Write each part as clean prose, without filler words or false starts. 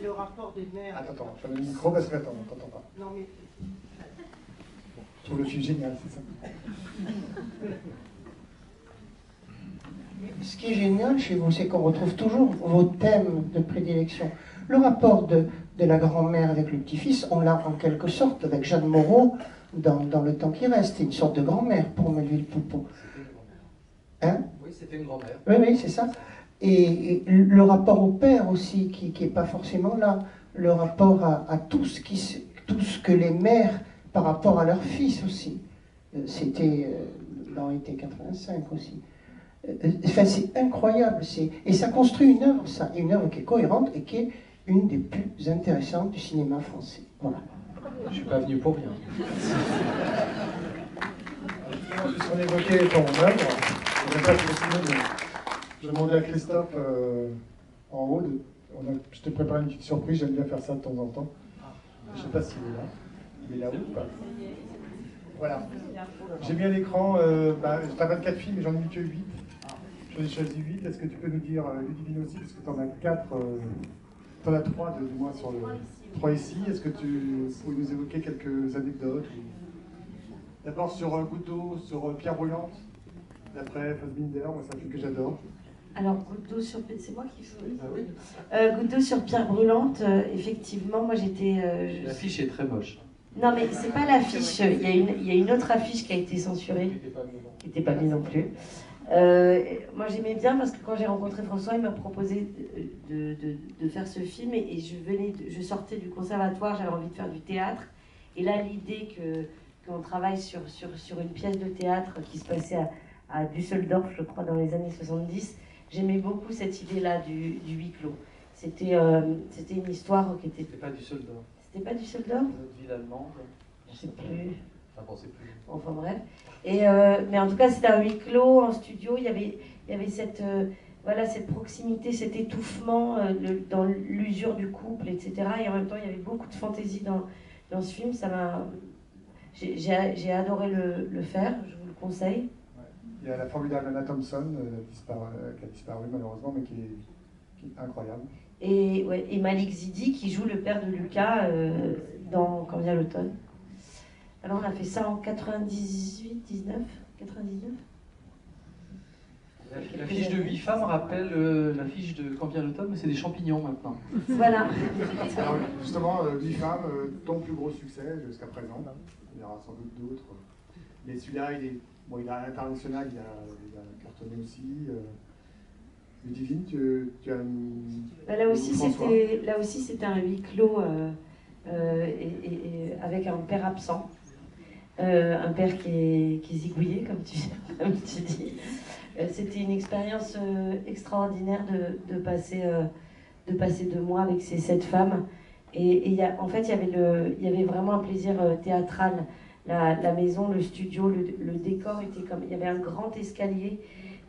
le rapport des mères... Attends, je mets le micro parce que attends, on t'entend pas. Non mais... Je trouve le film génial, c'est ça. Ce qui est génial chez vous, c'est qu'on retrouve toujours vos thèmes de prédilection. Le rapport de la grand-mère avec le petit-fils, on l'a en quelque sorte avec Jeanne Moreau dans Le temps qui reste. C'est une sorte de grand-mère pour Melville Poupeau. Hein? Oui, c'était une grand-mère. Oui, c'est ça. Et le rapport au père aussi, qui n'est pas forcément là. Le rapport à tout ce que les mères, par rapport à leur fils aussi. C'était dans l'été 85 aussi. Enfin, c'est incroyable. Et ça construit une œuvre qui est cohérente et qui est une des plus intéressantes du cinéma français. Voilà. Je ne suis pas venu pour rien. Puisqu'on évoquait ton œuvre, je demandais à Christophe en haut, je te prépare une petite surprise, j'aime bien faire ça de temps en temps. Je ne sais pas s'il est là. Il est là ou pas? Voilà. J'ai mis à l'écran, t'as 24 films, mais j'en ai mis que 8. J'en ai choisi 8. Est-ce que tu peux nous dire, Ludivine aussi, parce que tu en as 4, tu en as 3 de moins sur le 3 ici. Est-ce que tu pourrais nous évoquer quelques anecdotes D'abord sur Goutte d'eau, sur Pierre Brûlante, d'après Fassbinder, moi c'est un film que j'adore. Alors, Goutte d'eau sur... C'est moi qui joue. Ah oui. Goutte d'eau sur Pierre Brûlante, effectivement, moi j'étais... L'affiche est très moche. Non, mais c'est pas l'affiche. Il y a une autre affiche qui a été censurée, qui n'était pas mise non plus. Moi j'aimais bien parce que quand j'ai rencontré François, il m'a proposé de faire ce film et je sortais du conservatoire, j'avais envie de faire du théâtre. Et là, l'idée qu'on travaille sur une pièce de théâtre qui se passait à Düsseldorf, je crois, dans les années 70, j'aimais beaucoup cette idée-là du huis clos. C'était une histoire qui était... C'était pas Düsseldorf. C'était pas Düsseldorf? Une autre ville allemande. Je sais plus. Enfin, bon, c'est plus. Enfin bref. Mais en tout cas, c'était un huis clos, en studio. Il y avait cette proximité, cet étouffement dans l'usure du couple, etc. Et en même temps, il y avait beaucoup de fantaisie dans ce film. J'ai adoré le faire, je vous le conseille. Ouais. Il y a la formidable Anna Thompson qui a disparu malheureusement, mais qui est incroyable. Et Malik Zidi qui joue le père de Lucas dans Quand vient l'automne. Alors on a fait ça en 98, 19, 99. L'affiche de 8 femmes rappelle l'affiche de Quand vient l'automne, mais c'est des champignons maintenant. Voilà. Alors justement, 8 femmes, ton plus gros succès jusqu'à présent. Il y aura sans doute d'autres. Mais celui-là, il est à l'international, il a cartonné aussi. Ludivine, tu as une... Là aussi, c'était un huis clos et avec un père absent. Un père qui est zigouillé, comme tu dis. C'était une expérience extraordinaire de passer 2 mois avec ces 7 femmes. Et en fait, il y avait vraiment un plaisir théâtral. La maison, le studio, le décor était comme... Il y avait un grand escalier.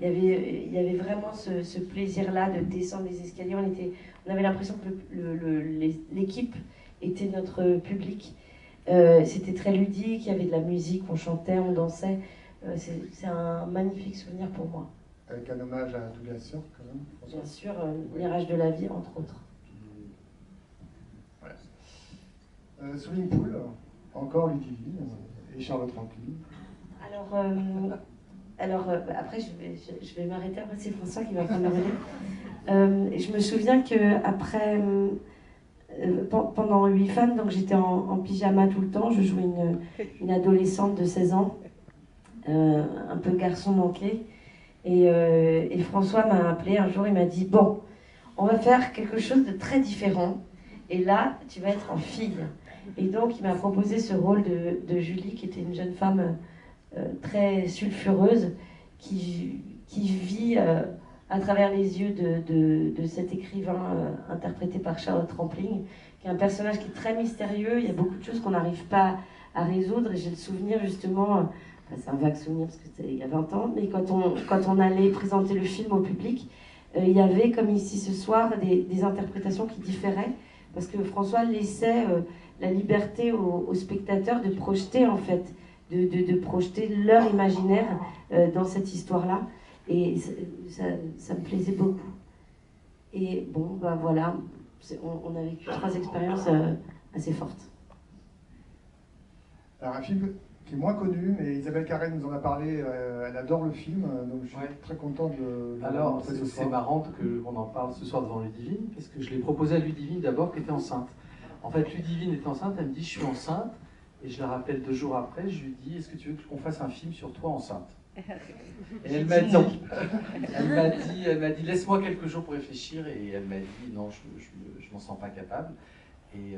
Il y avait vraiment ce plaisir-là de descendre les escaliers. On avait l'impression que l'équipe était notre public. C'était très ludique, il y avait de la musique, on chantait, on dansait. C'est un magnifique souvenir pour moi. Avec un hommage à Douglas Sirk, quand même. François. Bien sûr, Mirage de la vie, entre autres. Ouais. Swimming Pool, encore Ludivine et Charlotte Rampling. Alors après, je vais m'arrêter. Après, c'est François qui va prendre le relais. Je me souviens qu'après... pendant 8 femmes, donc j'étais en pyjama tout le temps. Je jouais une adolescente de 16 ans, un peu garçon manqué. Et François m'a appelé un jour, il m'a dit « Bon, on va faire quelque chose de très différent. Et là, tu vas être en fille. » Et donc, il m'a proposé ce rôle de Julie, qui était une jeune femme très sulfureuse, qui vit... à travers les yeux de cet écrivain interprété par Charlotte Rampling, qui est un personnage qui est très mystérieux. Il y a beaucoup de choses qu'on n'arrive pas à résoudre. Et j'ai le souvenir justement, c'est un vague souvenir parce que c'était il y a 20 ans, mais quand on allait présenter le film au public, il y avait, comme ici ce soir, des interprétations qui différaient, parce que François laissait la liberté aux spectateurs de projeter, en fait, de projeter leur imaginaire dans cette histoire-là. Et ça me plaisait beaucoup. Et bon, ben voilà, on a vécu 3 expériences assez fortes. Alors un film qui est moins connu, mais Isabelle Carré nous en a parlé, elle adore le film, donc je suis très content de Alors, montrer ce c'est soir. marrant qu'on en parle ce soir devant Ludivine, parce que je l'ai proposé à Ludivine d'abord, qui était enceinte. En fait, Ludivine est enceinte, elle me dit « je suis enceinte », et je la rappelle 2 jours après, je lui dis « est-ce que tu veux qu'on fasse un film sur toi enceinte ?» Et elle m'a dit « elle m'a dit laisse-moi quelques jours pour réfléchir », et elle m'a dit « non, je m'en sens pas capable ». Et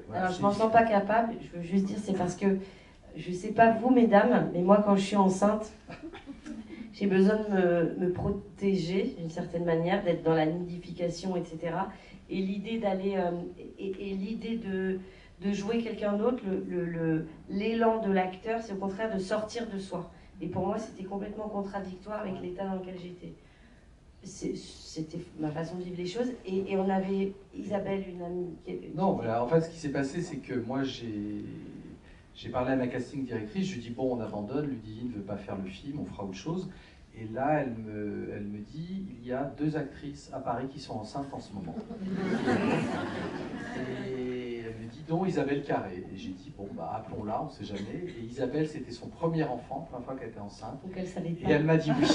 voilà, alors, je m'en sens pas capable, je veux juste dire, c'est parce que, je sais pas vous, mesdames, mais moi, quand je suis enceinte, j'ai besoin de me protéger d'une certaine manière, d'être dans la nidification, etc. Et l'idée d'aller, et l'idée de jouer quelqu'un d'autre, l'élan de l'acteur, c'est au contraire de sortir de soi. Et pour moi, c'était complètement contradictoire avec l'état dans lequel j'étais. C'était ma façon de vivre les choses. Et on avait Isabelle, une amie. Non, voilà, en fait, ce qui s'est passé, c'est que moi, j'ai parlé à ma casting directrice, je lui ai dit, bon, on abandonne, Ludivine ne veut pas faire le film, on fera autre chose. Et là, elle me dit, il y a 2 actrices à Paris qui sont enceintes en ce moment. Et elle me dit, dont Isabelle Carré. Et j'ai dit, bon, bah, appelons-la, on ne sait jamais. Et Isabelle, c'était son premier enfant, la première fois qu'elle était enceinte. Donc elle savait pas. Et elle m'a dit oui.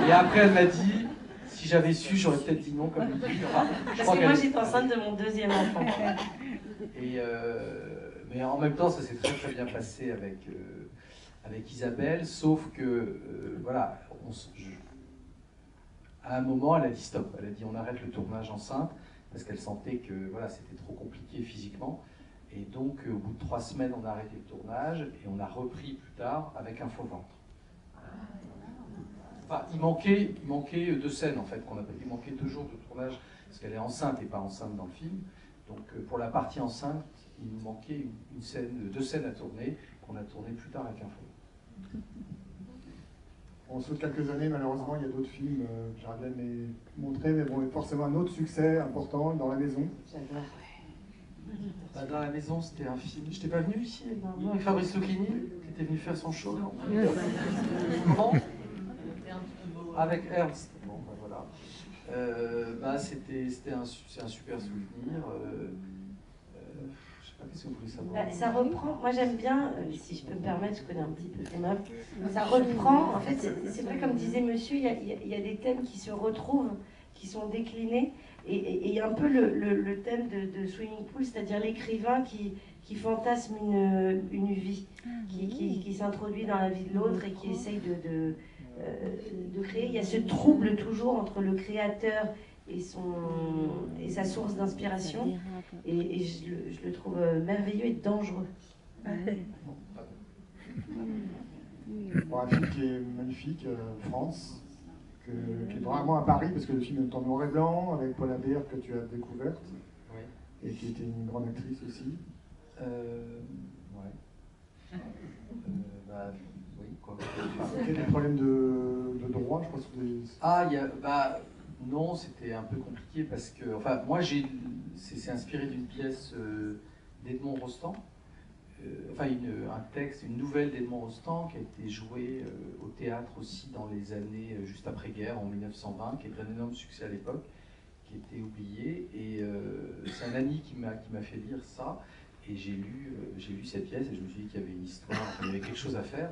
Et après, elle m'a dit, si j'avais su, j'aurais peut-être dit non, comme Ludivine. Enfin, parce que moi, j'étais enceinte de mon 2e enfant. Et mais en même temps, ça s'est très très bien passé avec Isabelle, sauf que, voilà, à un moment, elle a dit stop. Elle a dit on arrête le tournage enceinte, parce qu'elle sentait que voilà, c'était trop compliqué physiquement. Et donc, au bout de 3 semaines, on a arrêté le tournage, et on a repris plus tard avec un faux ventre. Enfin, il manquait 2 scènes, en fait, il manquait 2 jours de tournage, parce qu'elle est enceinte et pas enceinte dans le film. Donc, pour la partie enceinte, il nous manquait 2 scènes à tourner, qu'on a tourné plus tard avec un faux. On saute quelques années, malheureusement, il y a d'autres films que j'aurais bien aimé montrer, mais bon, forcément un autre succès important, Dans la maison. J'adore. Bah, Dans la maison, c'était un film. Je n'étais pas venu ici avec Fabrice Lucchini, qui était venu faire son show, non? Comment? Avec Ernst. Bon, bah, voilà. C'est un super souvenir. Je sais pas, qu'est-ce que vous voulez savoir? Ça reprend, moi j'aime bien, si je peux me permettre, je connais un petit peu ton œuvre, ça reprend, en fait, c'est vrai, comme disait monsieur, il y a des thèmes qui se retrouvent, qui sont déclinés, et un peu le thème de Swimming Pool, c'est-à-dire l'écrivain qui fantasme une vie, qui s'introduit dans la vie de l'autre et qui essaye de créer. Il y a ce trouble toujours entre le créateur et sa source d'inspiration, et je le trouve merveilleux et dangereux. Bon, un film qui est magnifique, France, qui est vraiment à Paris, parce que le film est en noir et blanc, avec Paula Beer que tu as découverte, Oui. et qui était une grande actrice aussi. Ouais. Bah, oui, quoi. Il y a des problèmes de droit, je crois. Ah, non, c'était un peu compliqué parce que, enfin, moi, c'est inspiré d'une pièce d'Edmond Rostand, un texte, une nouvelle d'Edmond Rostand qui a été jouée au théâtre aussi dans les années juste après-guerre, en 1920, qui était un énorme succès à l'époque, qui était oublié. Et c'est un ami qui m'a fait lire ça, et j'ai lu cette pièce et je me suis dit qu'il y avait une histoire, qu'il y avait quelque chose à faire.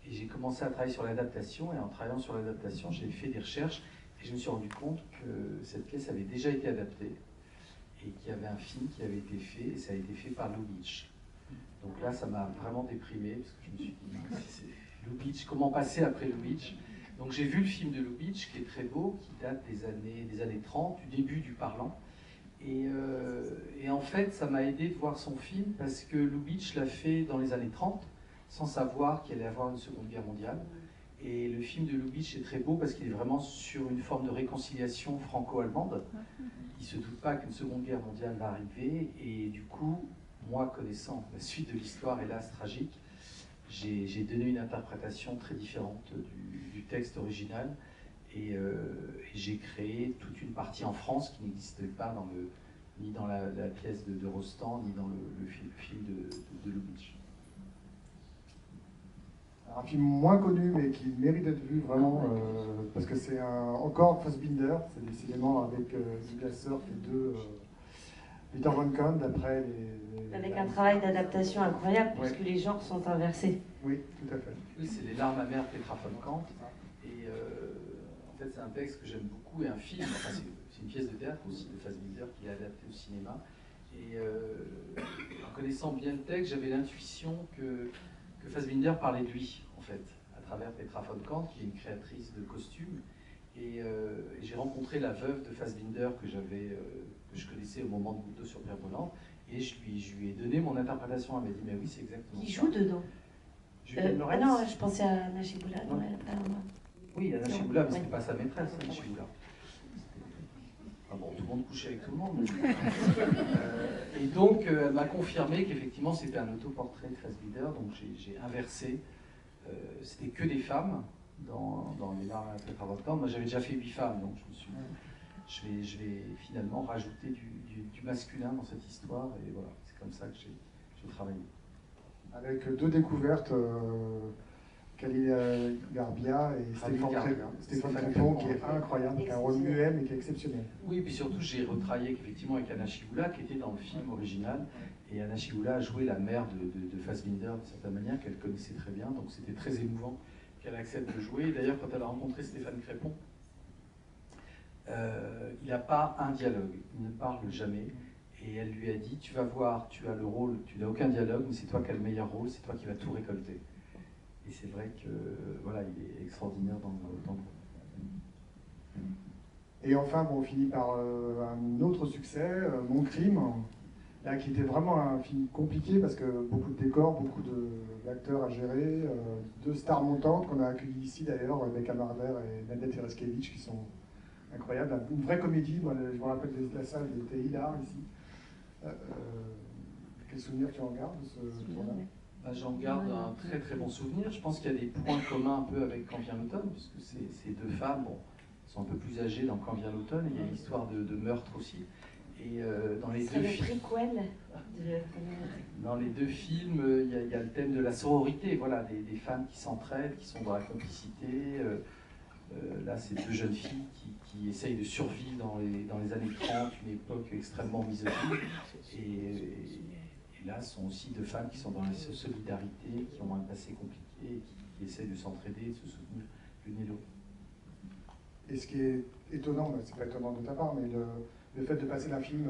Et j'ai commencé à travailler sur l'adaptation, et en travaillant sur l'adaptation, j'ai fait des recherches. Et je me suis rendu compte que cette pièce avait déjà été adaptée et qu'il y avait un film qui avait été fait, et ça a été fait par Lubitsch. Donc là, ça m'a vraiment déprimé, parce que je me suis dit, Lubitsch, comment passer après Lubitsch? Donc j'ai vu le film de Lubitsch, qui est très beau, qui date des années 30, du début du parlant. Et en fait, ça m'a aidé de voir son film, parce que Lubitsch l'a fait dans les années 30, sans savoir qu'il allait y avoir une Seconde Guerre mondiale. Et le film de Lubitsch est très beau parce qu'il est vraiment sur une forme de réconciliation franco-allemande. Il ne se doute pas qu'une Seconde Guerre mondiale va arriver, et du coup, moi, connaissant la suite de l'histoire, hélas tragique, j'ai donné une interprétation très différente du texte original, et j'ai créé toute une partie en France qui n'existait pas ni dans la pièce de Rostand, ni dans le film de Lubitsch. Un film moins connu, mais qui mérite d'être vu vraiment, parce que c'est encore Fassbinder, c'est décidément avec Douglas Sirk et Peter von Kahn, d'après Avec un travail d'adaptation incroyable, Ouais. puisque les genres sont inversés. Oui, tout à fait. Oui, c'est Les larmes amères Petra von Kant. Et en fait, c'est un texte que j'aime beaucoup et un film. Enfin, c'est une pièce de théâtre aussi de Fassbinder qui est adaptée au cinéma. Et en connaissant bien le texte, j'avais l'intuition que Fassbinder parlait de lui, en fait, à travers Petra von Kant, qui est une créatrice de costumes. Et j'ai rencontré la veuve de Fassbinder que je connaissais au moment de Goutte d'eau sur Pierre Bolland. Et je lui ai donné mon interprétation. Elle m'a dit, mais oui, c'est exactement Qui ça. joue dedans Juliette Ah Moretz. non, je pensais à Anna Chiboula. Non. Non, elle a pas un nom. Oui, Anna Chiboula, mais Ouais. c'était pas sa maîtresse, Anna Chiboula. Ah bon, tout le monde couchait avec tout le monde. Et donc, elle m'a confirmé qu'effectivement, c'était un autoportrait de Fassbinder, donc j'ai inversé. C'était que des femmes dans Les larmes à Petra von Kant. Moi, j'avais déjà fait 8 femmes, donc je me suis dit, je vais finalement rajouter du masculin dans cette histoire, et voilà, c'est comme ça que j'ai travaillé. Avec deux découvertes, Khalil Garbia et Stéphane Crépon, qui est incroyable, qui a un rôle muet mais qui est exceptionnel. Oui, et puis surtout, j'ai retravaillé effectivement avec Anna Chiboula, qui était dans le film original. Et Anna Chiboula a joué la mère de Fassbinder d'une certaine manière, qu'elle connaissait très bien. Donc c'était très émouvant qu'elle accepte de jouer. Et d'ailleurs, quand elle a rencontré Stéphane Crépon, il n'a pas un dialogue, il ne parle jamais. Et elle lui a dit, tu vas voir, tu as le rôle, tu n'as aucun dialogue, mais c'est toi qui as le meilleur rôle, c'est toi qui vas tout récolter. Et c'est vrai que voilà, il est extraordinaire dans le rôle. Et enfin, bon, on finit par un autre succès, Mon Crime, là, qui était vraiment un film compliqué parce que beaucoup de décors, beaucoup d'acteurs à gérer, deux stars montantes qu'on a accueillies ici d'ailleurs, Rebecca Marder et Nadia Tereskevich, qui sont incroyables. Une vraie comédie, moi, je me rappelle de la salle, était hilar ici. Quel souvenir tu en gardes de ce tournage? J'en garde un très très bon souvenir. Je pense qu'il y a des points communs un peu avec Quand vient l'automne, puisque ces deux femmes sont un peu plus âgées dans Quand vient l'automne. Il y a une histoire de meurtre aussi. Et dans les deux films, dans les deux films, il y a le thème de la sororité. Voilà, des femmes qui s'entraident, qui sont dans la complicité. Là, c'est deux jeunes filles qui essayent de survivre dans les années 30, une époque extrêmement misogyne. Et là, ce sont aussi deux femmes qui sont dans la solidarité, qui ont un passé compliqué, et qui essayent de s'entraider et de se soutenir l'une et l'autre. Et ce qui est étonnant, c'est pas étonnant de ta part, mais le fait de passer d'un film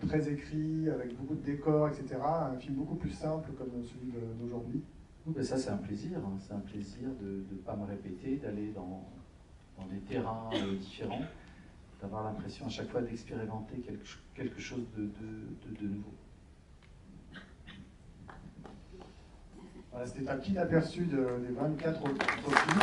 très écrit, avec beaucoup de décors, etc., à un film beaucoup plus simple comme celui d'aujourd'hui. Oui, ben ça, c'est un plaisir. Hein. C'est un plaisir de ne pas me répéter, d'aller dans des terrains différents, d'avoir l'impression à chaque fois d'expérimenter quelque chose de nouveau. Voilà, c'était un petit aperçu des 24 autres films.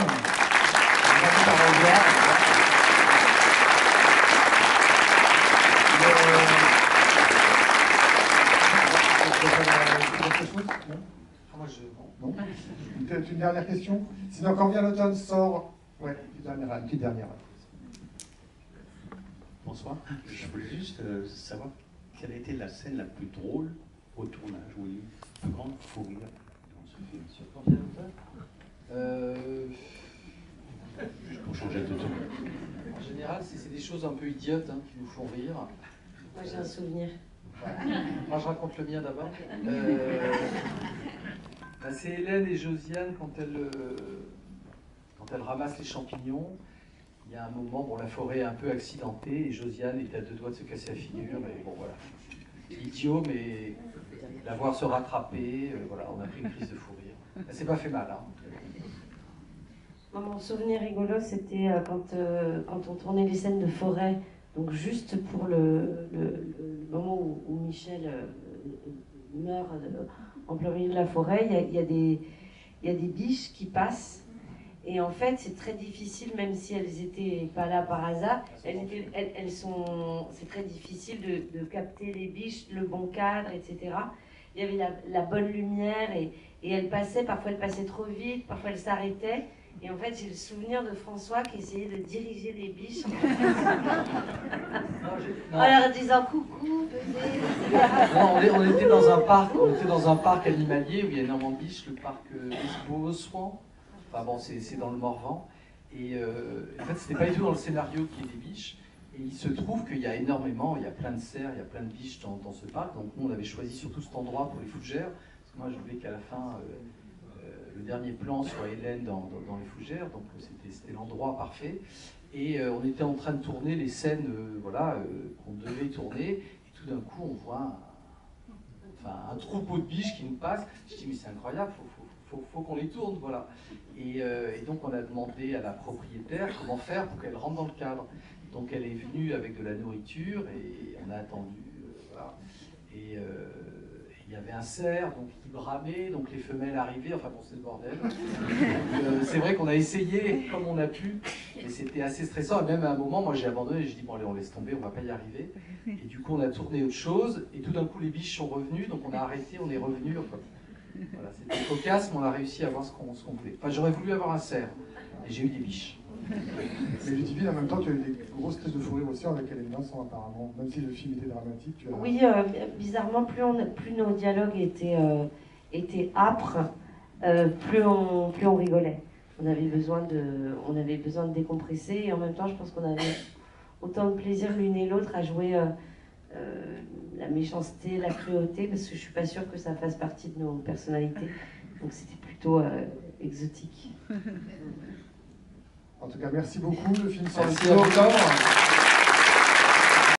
Non. Peut-être une dernière question? Sinon, Quand vient l'automne sort... Ouais, une petite dernière. Bonsoir. Je voulais juste savoir quelle a été la scène la plus drôle au tournage, oui, la plus grande fou rire dans ce film. Sur Quand vient l'automne Juste pour changer de ton. En général, c'est des choses un peu idiotes hein, qui nous font rire. Moi, j'ai un souvenir. Moi, je raconte le mien d'abord. C'est Hélène et Josiane quand elles ramassent les champignons. Il y a un moment, bon, la forêt est un peu accidentée et Josiane est à 2 doigts de se casser la figure. Et bon, voilà. Idiot, mais la voir se rattraper, voilà, on a pris une crise de fou rire. Elle s'est pas fait mal. Hein. Mon souvenir rigolo, c'était quand on tournait les scènes de forêt, donc juste pour le moment où Michel meurt en plein milieu de la forêt, il y a des biches qui passent. Et en fait, c'est très difficile, même si elles n'étaient pas là par hasard, c'est très difficile de capter les biches, le bon cadre, etc. Il y avait la bonne lumière et elles passaient, parfois elles passaient trop vite, parfois elles s'arrêtaient. Et en fait, j'ai le souvenir de François qui essayait de diriger les biches en leur disant coucou, venez. Non, on était dans un parc animalier où il y a énormément de biches, le parc Esbeau-Oswan. Enfin bon, c'est dans le Morvan. Et en fait, c'était pas du tout dans le scénario qu'il y ait des biches. Et il se trouve qu'il y a énormément, il y a plein de cerfs, il y a plein de biches dans ce parc. Donc nous, on avait choisi surtout cet endroit pour les fougères. Parce que moi, je voulais qu'à la fin, le dernier plan soit Hélène dans les fougères. Donc c'était l'endroit parfait. Et on était en train de tourner les scènes qu'on devait tourner. Et tout d'un coup, on voit un troupeau de biches qui nous passe. Je dis, mais c'est incroyable, faut qu'on les tourne, voilà. Et donc on a demandé à la propriétaire comment faire pour qu'elle rentre dans le cadre. Donc elle est venue avec de la nourriture et on a attendu, voilà. Et il y avait un cerf donc, qui bramait, donc les femelles arrivaient, enfin bon, c'est le bordel. C'est vrai qu'on a essayé comme on a pu, mais c'était assez stressant. Et même à un moment, moi j'ai abandonné, j'ai dit bon allez, on laisse tomber, on va pas y arriver. Et du coup on a tourné autre chose, et tout d'un coup les biches sont revenues, donc on a arrêté, on est revenu. Enfin, voilà, c'était cocasse, mais on a réussi à avoir ce qu'on voulait. Enfin, j'aurais voulu avoir un cerf, et j'ai eu des biches. Mais Ludivine, en même temps, tu as eu des grosses crises de fou rire aussi avec Hélène Vincent, apparemment. Même si le film était dramatique, tu as... Oui, bizarrement, plus nos dialogues étaient âpres, plus on rigolait. On avait besoin de décompresser, et en même temps, je pense qu'on avait autant de plaisir l'une et l'autre à jouer la méchanceté, la cruauté, parce que je suis pas sûre que ça fasse partie de nos personnalités. Donc c'était plutôt exotique. En tout cas, merci beaucoup. Le film sort Merci le 6 octobre.